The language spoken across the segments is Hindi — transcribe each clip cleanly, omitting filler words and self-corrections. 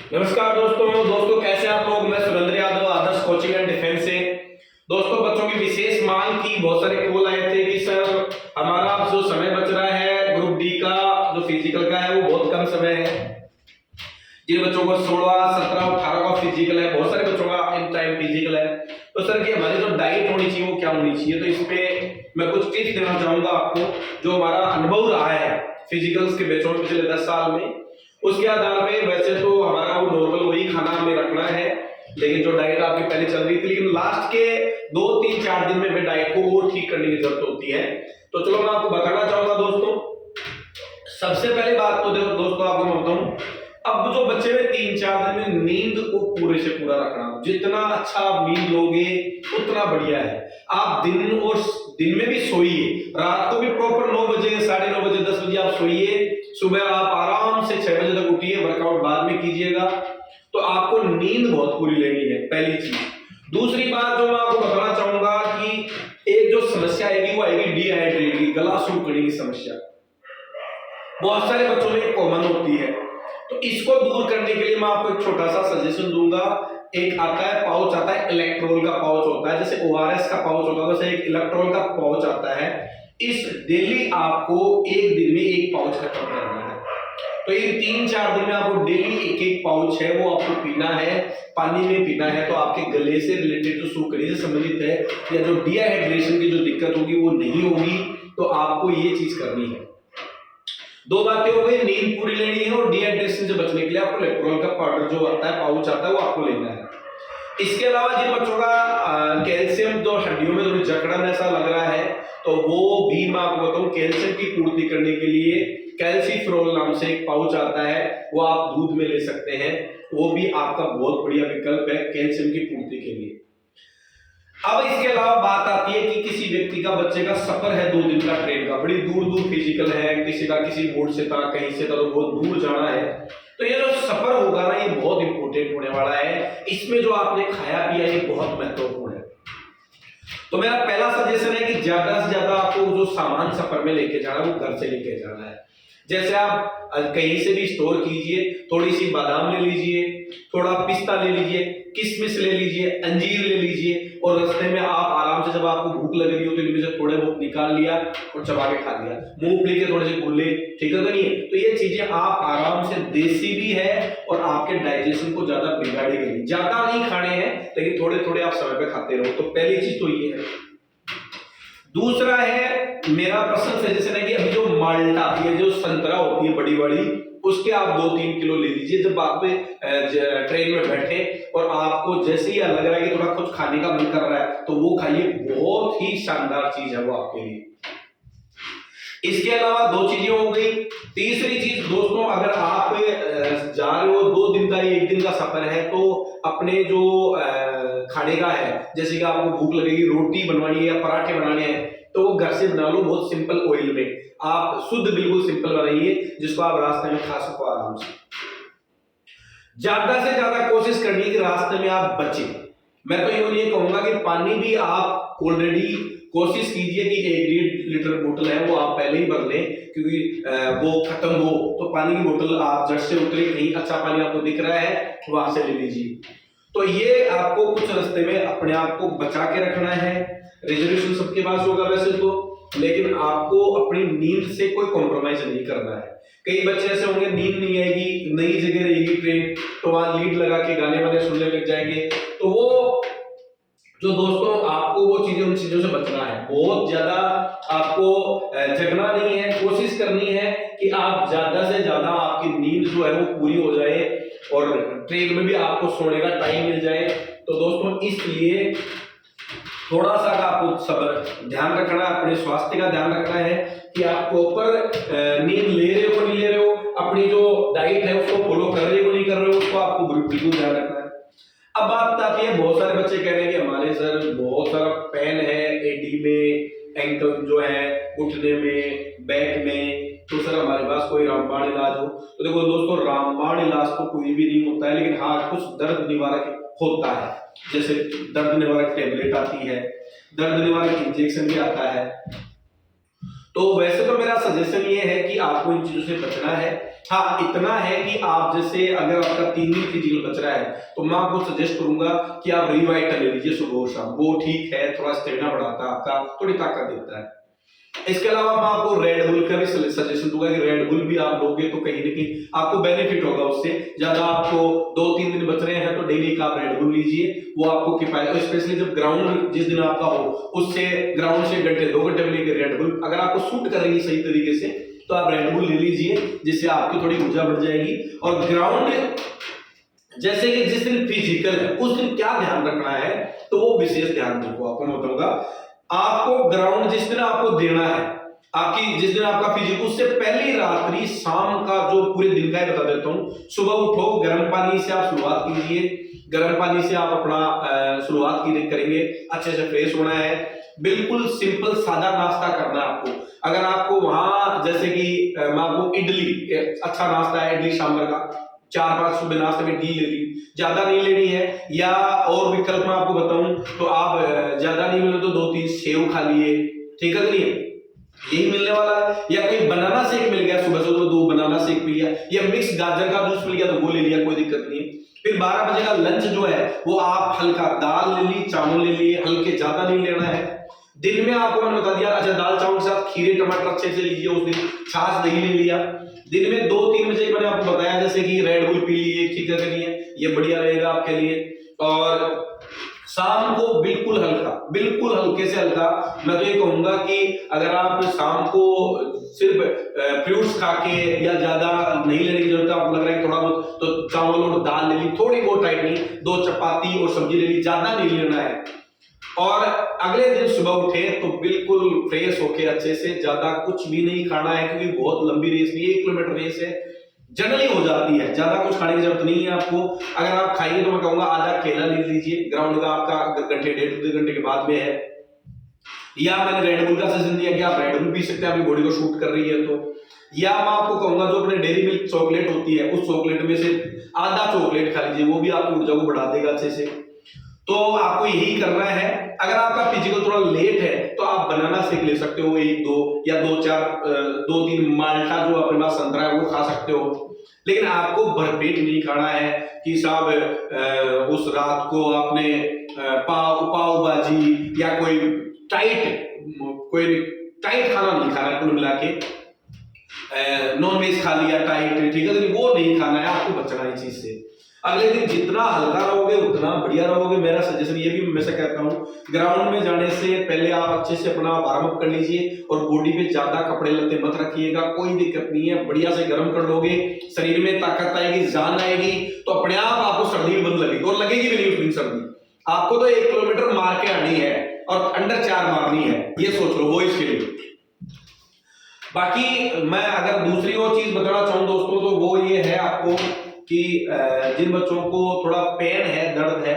नमस्कार दोस्तों कैसे आप लोग। मैं सुरेंद्र यादव, आदर्श कोचिंग एंड डिफेंस से। दोस्तों बच्चों की विशेष मांग की बहुत सारे कॉल आए थे कि सर हमारा जो समय बच रहा है ग्रुप डी का जो फिजिकल का है वो बहुत कम समय है। जिन बच्चों को 16, 17, 18 का फिजिकल है, बहुत सारे बच्चों का इन टाइम फिजिकल है, तो सर की हमारी जो डाइट होनी चाहिए वो क्या होनी चाहिए। तो इस पे मैं कुछ टिप्स देना चाहूंगा आपको, जो हमारा अनुभव रहा है फिजिकल्स के बैचों में पिछले 10 साल में, उसके आधार पे। वैसे तो हमारा वो नॉर्मल वही खाना हमें रखना है, लेकिन जो डाइट आपकी पहले चल रही थी, लेकिन लास्ट के 2, 3, 4 दिन में हमें डाइट को और ठीक करने की जरूरत होती है। तो चलो मैं आपको बताना चाहूंगा दोस्तों। सबसे पहले बात तो देखो दोस्तों, आपको मैं बताऊं, अब जो बच्चे में 3-4 दिन में नींद को पूरे से पूरा रखना, जितना अच्छा आप नींद लोगे उतना बढ़िया है। आप दिन में भी सोइए, रात को भी प्रॉपर 9 बजे, 9:30 बजे, 10 बजे आप सोइए। सुबह आप आराम से 6 बजे तक उठिए, वर्कआउट बाद में कीजिएगा। तो आपको नींद बहुत पूरी लेनी है, पहली चीज। दूसरी बात जो मैं आपको बताना चाहूंगा कि एक जो समस्या आएगी वो आएगी डिहाइड्रेट की, गला सूखने की समस्या। बहुत सारे बच्चों में कॉमन होती है, तो इसको दूर करने के लिए मैं आपको एक छोटा सा सजेशन दूंगा। एक आता है पाउच, आता है इलेक्ट्रोल का पाउच होता है, जैसे ओआरएस का पाउच होता है वैसे एक इलेक्ट्रोल का पाउच आता है। इस डेली आपको एक दिन में एक पाउच खत्म करना है। तो इन 3-4 दिन में आपको डेली एक पाउच है वो आपको पीना है, पानी में पीना है। तो आपके गले से रिलेटेड जो सूखने से संबंधित है या जो डिहाइड्रेशन की जो दिक्कत होगी वो नहीं होगी। तो आपको ये चीज करनी है। 2 बातें हो गई, नींद पूरी लेनी है और डिहाइड्रेशन से बचने के लिए आपको इलेक्ट्रोल का पाउडर जो आता है, पाउच आता है, वो आपको लेना है। इसके अलावा जिन बच्चों का कैल्शियम जो हड्डियों में थोड़ी जकड़न ऐसा लग रहा है, तो वो भी मैं आपको बताऊं, कैल्शियम की पूर्ति करने के लिए कैल्सीफ्रोल नाम से एक पाउच आता है, वो आप दूध में ले सकते हैं। वो भी आपका बहुत बढ़िया विकल्प है कैल्शियम की पूर्ति के लिए। अब इसके अलावा बात आती है कि किसी व्यक्ति का, बच्चे का सफर है 2 दिन का ट्रेन का, बड़ी दूर दूर फिजिकल है, किसी का किसी मोड से था, कहीं से था, तो बहुत दूर जाना है। तो ये जो सफर होगा ना, ये बहुत इंपॉर्टेंट होने वाला है। इसमें जो आपने खाया पिया ये बहुत महत्वपूर्ण है। तो मेरा पहला सजेशन है कि ज्यादा से ज्यादा आपको जो सामान सफर में लेके जाना है वो घर से लेके जाना है। जैसे आप कहीं से भी स्टोर कीजिए, थोड़ी सी बादाम ले लीजिए, थोड़ा पिस्ता ले लीजिए, किशमिश ले लीजिए, अंजीर ले लीजिए, और रास्ते में आप आराम से, जब आपको भूख लग रही हो तो इनमें से थोड़े बहुत निकाल लिया और चबा के खा लिया। मूंगफली के थोड़े से गुल्ले, ठीक है तो नहीं है? तो ये चीजें आप आराम से, देसी भी है और आपके डाइजेशन को ज्यादा बिगाड़ेगी नहीं। ज्यादा नहीं खाने हैं, लेकिन थोड़े थोड़े आप समय पे खाते रहो। तो पहली चीज तो ये है। दूसरा है, मेरा पर्सनल सजेशन है कि अभी जो माल्टा आती है, जो संतरा होती है बड़ी बड़ी, उसके आप 2-3 किलो ले लीजिए। जब आप ट्रेन में बैठे और आपको जैसे ही लग रहा है कि थोड़ा कुछ खाने का मन कर रहा है, तो वो खाइए, बहुत ही शानदार चीज है वो आपके लिए। इसके अलावा 2 चीजें हो गई। तीसरी चीज दोस्तों, अगर आप जा रहे हो 2 दिन का, 1 दिन का सफर है, तो अपने जो खाने का है, जैसे कि आपको भूख लगेगी, रोटी बनवानी है या पराठे बनाने हैं, तो वो घर से बना लो, बहुत सिंपल ऑयल में। आप शुद्ध बिल्कुल सिंपल बनाइए, जिसको आप रास्ते में खा सको आराम से। ज्यादा से ज्यादा कोशिश करनी है कि रास्ते में आप बचे। मैं तो ये कहूंगा कि पानी भी आप ऑलरेडी कोशिश कीजिए कि 1-1.5 लीटर बोतल है वो आप पहले ही भर लें, क्योंकि वो खत्म हो तो पानी की बोतल आप जट से उतरे, कहीं अच्छा पानी आपको दिख रहा है वहां से ले लीजिए। तो ये आपको कुछ रास्ते में अपने आप को बचा के रखना है। रिजर्वेशन सबके पास होगा वैसे तो, लेकिन आपको अपनी नींद से कोई कॉम्प्रोमाइज नहीं करना है। कई बच्चे ऐसे होंगे, नींद नहीं आएगी, नई जगह रहेगी ट्रेन, तो वहां लीड लगा के गाने वाने सुनने लग जाएंगे। तो वो जो दोस्तों, आपको वो चीजें, उन चीजों से बचना है। बहुत ज्यादा आपको जगना नहीं है, कोशिश करनी है कि आप ज्यादा से ज्यादा आपकी नींद जो है वो पूरी हो जाए और ट्रेन में भी आपको सोने का टाइम मिल जाए। तो दोस्तों इसलिए थोड़ा सा आपको सब्र ध्यान रखना है, अपने स्वास्थ्य का ध्यान रखना है कि आप प्रॉपर नींद ले रहे हो नहीं ले रहे हो, अपनी जो डाइट है उसको फॉलो कर रहे हो नहीं कर रहे हो, उसको आपको बिल्कुल ध्यान रखना है। अब बात आती है, बहुत सारे बच्चे कह रहे हैं कि हमारे सर बहुत सारा पेन है एडी में, एंकल जो है, घुटने में, बैक में, तो सर हमारे पास कोई रामबाण इलाज हो। तो देखो दोस्तों, रामबाण इलाज तो कोई भी नहीं होता है, लेकिन हाँ कुछ दर्द निवारक होता है। जैसे दर्द निवारक टेबलेट आती है, दर्द निवारक इंजेक्शन भी आता है। तो वैसे तो मेरा सजेशन ये है कि आपको इन चीजों से बचना है। हाँ, इतना है कि आप जैसे अगर आपका 3 दिन फिजिकल बच रहा है तो मैं आपको सजेस्ट करूंगा कि आप रिवाइटल ले लीजिए सुबह और शाम, वो ठीक है, थोड़ा स्टेमिना बढ़ाता है आपका, थोड़ी ताकत देता है। इसके अलावा मैं आपको रेड बुल का भी सजेशन दूंगा कि रेड बुल भी आप लोगे तो कहीं ना कहीं आपको बेनिफिट होगा उससे। ज्यादा आपको 2-3 दिन बच रहे हैं तो डेली का आप रेड बुल लीजिए, वो आपको किफायत, स्पेशली जब ग्राउंड जिस दिन आपका हो उससे ग्राउंड से घंटे 2 घंटे में लेकर रेड बुल अगर आपको सूट कर रही है सही तरीके से तो आप रेड बुल ले लीजिए, जिससे आपकी थोड़ी ऊर्जा बढ़ जाएगी। और ग्राउंड जैसे कि जिस दिन फिजिकल है उस दिन क्या ध्यान रखना है तो वो विशेष ध्यान देखो आपको मैं बताऊंगा। आपको ग्राउंड जिस दिन आपको देना है, आपकी जिस दिन आपका फिजिकल, उससे पहली रात्रि शाम का जो पूरे दिन का है बता देता हूं। सुबह उठो, गर्म पानी से आप शुरुआत कीजिए, गर्म पानी से आप अपना शुरुआत करेंगे, अच्छे से फ्रेश होना है, बिल्कुल सिंपल सादा नाश्ता करना है आपको। अगर आपको वहां जैसे कि मैं आपको इडली, अच्छा नाश्ता है इडली सांभर का, 4-5 सुबह नाश्ते में इडली ले ली, ज्यादा नहीं लेनी है। या और विकल्प मैं आपको बताऊं तो आप ज्यादा नहीं मिले तो 2-3 सेव खा लिए, ठीक है, नहीं यही मिलने वाला है। या कहीं बनाना शेक मिल गया सुबह से तो 2 बनाना शेक पी लिया, या मिक्स गाजर का जूस मिल गया तो वो ले लिया, कोई दिक्कत नहीं है। फिर 12 बजे का लंच जो है वो आप हल्का दाल ले ली, चावल ले लिए, हल्के, ज्यादा नहीं लेना है। दिन में आपको मैंने बता दिया, अच्छा दाल चावल के साथ खीरे टमाटर अच्छे से लीजिए, उस दिन छाछ दही ले लिया। दिन में 2-3 बजे मैंने आपको बताया जैसे कि रेड बुल पी लिए, ठीक है, ये बढ़िया रहेगा आपके लिए। और शाम को बिल्कुल हल्का, बिल्कुल हल्के से हल्का, मैं तो ये कहूंगा कि अगर आप शाम को सिर्फ फ्रूट्स खा के या ज्यादा नहीं लेने की जरूरत है, आपको लग रहा है थोड़ा बहुत, तो चावल और दाल ले ली, थोड़ी बहुत टाइट नहीं, 2 चपाती और सब्जी ले ली, ज्यादा नहीं लेना है। और अगले दिन सुबह उठे तो बिल्कुल फ्रेश होके अच्छे से, ज्यादा कुछ भी नहीं खाना है क्योंकि बहुत लंबी रेस नहीं है, 1 किलोमीटर रेस है, जनरली हो जाती है, ज्यादा कुछ खाने की जरूरत नहीं है आपको। अगर आप खाइए तो मैं कहूंगा आधा केला ले लीजिए, ग्राउंड का आपका घंटे 1.5-2 घंटे के बाद में है। या मैंने रेड बुल का सजेशन दिया कि आप रेड बुल पी सकते हैं, आपकी बॉडी को शूट कर रही है तो। या मैं आपको कहूंगा जो अपने डेयरी मिल्क चॉकलेट होती है उस चॉकलेट में से आधा चॉकलेट खा लीजिए, वो भी आपकी ऊर्जा को बढ़ा देगा अच्छे से। तो आपको यही करना है। अगर आपका फिजिकल थोड़ा लेट है तो आप बनाना शेक ले सकते हो, 1-2 या 2-3 माल्टा जो अपने पास संतरा है वो खा सकते हो। लेकिन आपको भरपेट नहीं खाना है कि साहब उस रात को आपने पाव भाजी या कोई टाइट खाना नहीं खाना, कुल मिला के नॉन वेज खा लिया टाइट, ठीक है, वो नहीं खाना है, आपको बचना है इस चीज से। अगले दिन जितना हल्का रहोगे उतना बढ़िया रहोगे। मेरा सजेशन ये भी मैं से कहता हूँ, ग्राउंड में जाने से पहले आप अच्छे से अपना वार्म अप कर लीजिए और बॉडी पे ज्यादा कपड़े लत्ते मत रखिएगा, कोई दिक्कत नहीं है, बढ़िया से गर्म कर लोगे, शरीर में ताकत आएगी, जान आएगी, तो अपने आप आपको सर्दी भी बंद लगेगी, और लगेगी भी नहीं उस दिन सर्दी। आपको तो 1 किलोमीटर मार के आनी है और अंडर 4 मारनी है, ये सोच लो वो इसके लिए। बाकी मैं अगर दूसरी और चीज बताना चाहूँ दोस्तों तो वो ये है आपको कि जिन बच्चों को थोड़ा पेन है, दर्द है,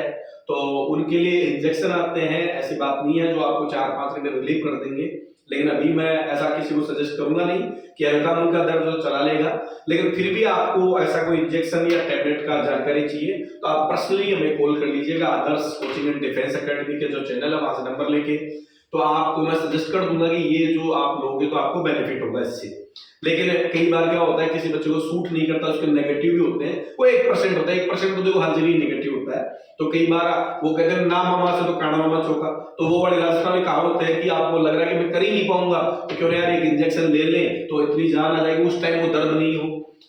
तो उनके लिए इंजेक्शन आते हैं, ऐसी बात नहीं है जो आपको 4-5 घंटे रिलीफ कर देंगे। लेकिन अभी मैं ऐसा किसी को सजेस्ट करूंगा नहीं कि हल्का मुल्का दर्द जो चला लेगा, लेकिन फिर भी आपको ऐसा कोई इंजेक्शन या टैबलेट का जानकारी चाहिए तो आप पर्सनली हमें कॉल कर लीजिएगा, आदर्श कोचिंग एंड डिफेंस एकेडमी के जो चैनल है वहां से नंबर लेके, तो आपको मैं सजेस्ट कर दूंगा कि ये जो आप लोगे तो आपको बेनिफिट होगा इससे। लेकिन कई बार क्या होता है किसी बच्चे को सूट नहीं करता, उसके नेगेटिव भी होते हैं, वो 1% होता है, 1% तो देखो हर जगह नेगेटिव होता है। तो कई बार वो कहते हैं ना मामा से तो काना मामा चौका, तो वो बड़े रास्ता में कहावत है कि आपको लग रहा है कि मैं कर ही नहीं पाऊंगा तो क्यों यार एक इंजेक्शन ले लें तो इतनी जान आ जाएगी, उस टाइम वो दर्द नहीं हो।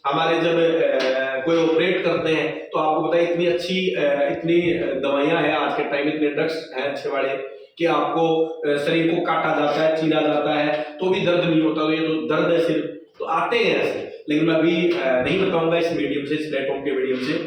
हमारे जब कोई ऑपरेट करते हैं तो आपको पता है इतनी अच्छी इतनी दवाइयां हैं आज के टाइम, इतने ड्रग्स हैं अच्छे वाले कि आपको शरीर को काटा जाता है, चीरा जाता है तो भी दर्द नहीं होता। तो ये तो दर्द है सिर्फ, तो आते हैं ऐसे, लेकिन मैं अभी नहीं बताऊंगा इस मीडियम से, इस प्लेटफॉर्म के मीडियम से।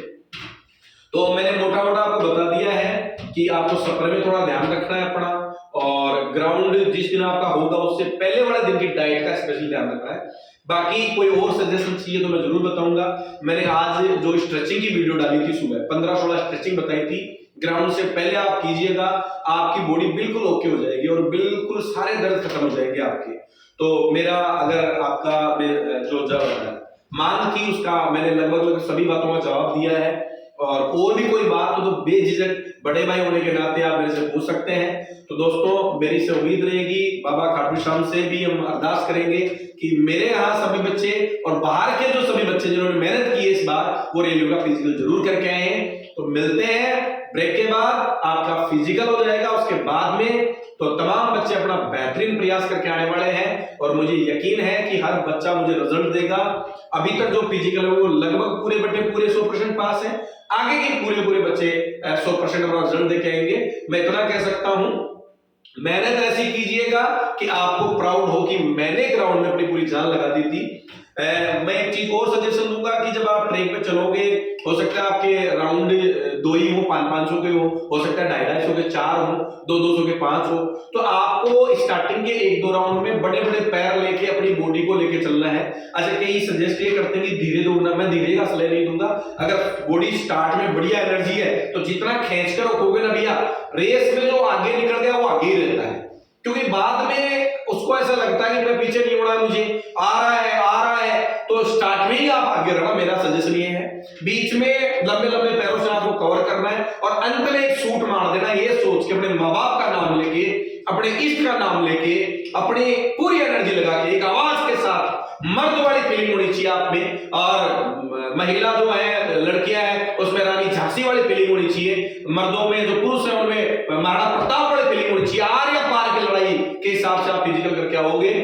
तो मैंने मोटा मोटा आपको बता दिया है कि आपको सफर में थोड़ा ध्यान रखना है अपना, और ग्राउंड जिस दिन आपका होगा उससे पहले वाले दिन की डाइट का स्पेशल ध्यान रखना है। बाकी कोई और सजेशन चाहिए तो मैं जरूर बताऊंगा। मैंने आज जो स्ट्रेचिंग की वीडियो डाली थी सुबह 15-16 स्ट्रेचिंग बताई थी, ग्राउंड से पहले आप कीजिएगा, आपकी बॉडी बिल्कुल ओके हो जाएगी और बिल्कुल सारे दर्द खत्म हो जाएंगे आपके। तो मेरा अगर आपका जो मांग थी उसका मैंने लगभग सभी बातों का जवाब दिया है, और भी कोई बात हो तो बेझिझक बड़े भाई होने के नाते आप मेरे से पूछ सकते हैं। तो दोस्तों मेरी से उम्मीद रहेगी, बाबा खाटू श्याम से भी हम अरदास करेंगे कि मेरे यहाँ सभी बच्चे और बाहर के जो सभी बच्चे जिन्होंने मेहनत की है इस बार, वो रेलवे का फिजिकल जरूर करके आए हैं। तो मिलते हैं ब्रेक के बाद, आपका फिजिकल हो जाएगा, उसके बाद में तो तमाम बच्चे अपना बेहतरीन प्रयास करके आने वाले हैं और मुझे यकीन है कि हर बच्चा मुझे रिजल्ट देगा। अभी तक जो फिजिकल है वो लगभग पूरे 100% पास है, आगे के पूरे बच्चे 100% अपना रिजल्ट देके आएंगे। मैं इतना कह सकता हूं, मेहनत ऐसी कीजिएगा कि आपको प्राउड हो कि मैंने ग्राउंड में अपनी पूरी जान लगा दी थी। मैं एक चीज और सजेशन दूंगा कि जब आप ट्रैक पे चलोगे, हो सकता है आपके राउंड 2 ही हो, 500 के हो सकता है 250 के 4 हो, 200 के 5 हो, तो आपको स्टार्टिंग के 1-2 राउंड में बड़े पैर लेके अपनी बॉडी को लेके चलना है। अच्छा, कई सजेस्ट ये करते हैं कि धीरे दौड़ना, मैं धीरे का सलाह नहीं दूंगा। अगर बॉडी स्टार्ट में बढ़िया एनर्जी है तो जितना खींच कर रखोगे ना भैया, रेस में जो आगे निकल गया वो आगे ही रहता है, क्योंकि बाद में उसको ऐसा लगता है कि मैं पीछे नहीं होना, मुझे आ रहा है। तो स्टार्ट में ही आप आगे रहना, मेरा सजेशन ये है। बीच में लंबे पैरों से आपको कवर करना है और अंत में एक शूट मार देना, ये सोच के अपने माँ बाप का नाम लेके, अपने इष्ट का नाम लेके, अपनी पूरी एनर्जी लगा के एक आवाज के साथ मर्द वाली फीलिंग होनी चाहिए आप में, और महिला जो है, लड़कियां हैं, उसमें रानी झांसी वाली फीलिंग होनी चाहिए। मर्दों में जो पुरुष है उनमें महाराणा प्रताप वाली फीलिंग होनी चाहिए। आर या पार की लड़ाई के हिसाब से आप फिजिकल करके आओगे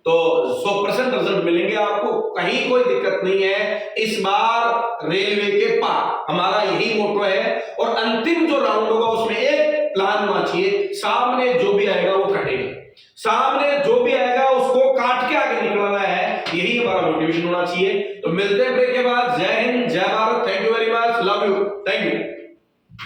तो 100% रिजल्ट मिलेंगे आपको, कहीं कोई दिक्कत नहीं है। इस बार रेलवे के पार हमारा यही मोटो है और अंतिम जो राउंड होगा उसमें एक प्लान होना चाहिए, सामने जो भी आएगा वो कटेगा, सामने जो भी आएगा उसको काट के आगे निकलना है, यही हमारा मोटिवेशन होना चाहिए। तो मिलते हैं ब्रेक के बाद। जय हिंद, जय Bharat, thank you very much, love you, thank you.